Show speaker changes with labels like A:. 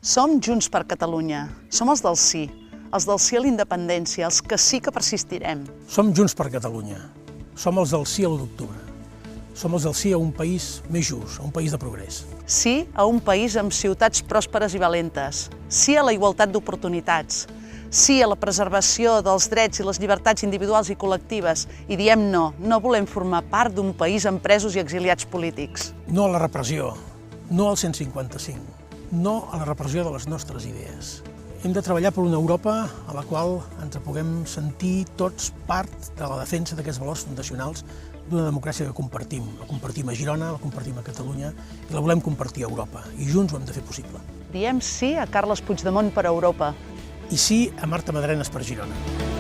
A: Som Junts per Catalunya. Som els del sí a la independència, els que sí que persistirem.
B: Som Junts per Catalunya. Som els del sí a l'1 d'octubre. Som els del sí a un país més just, a un país de progrés.
A: Sí a un país amb ciutats pròsperes i valentes. Sí a la igualtat d'oportunitats. Sí a la preservació dels drets i les llibertats individuals i col·lectives. I diem no, no volem formar part d'un país amb presos i exiliats polítics.
B: No a la repressió, no al 155, no a la repressió de les nostres idees. Hem de treballar per una Europa a la qual ens puguem sentir tots part de la defensa d'aquests valors fundacionals d'una democràcia que compartim. La compartim a Girona, la compartim a Catalunya i la volem compartir a Europa. I junts ho hem de fer possible.
A: Diem sí a Carles Puigdemont per a Europa.
B: I sí a Marta Madrenas per Girona.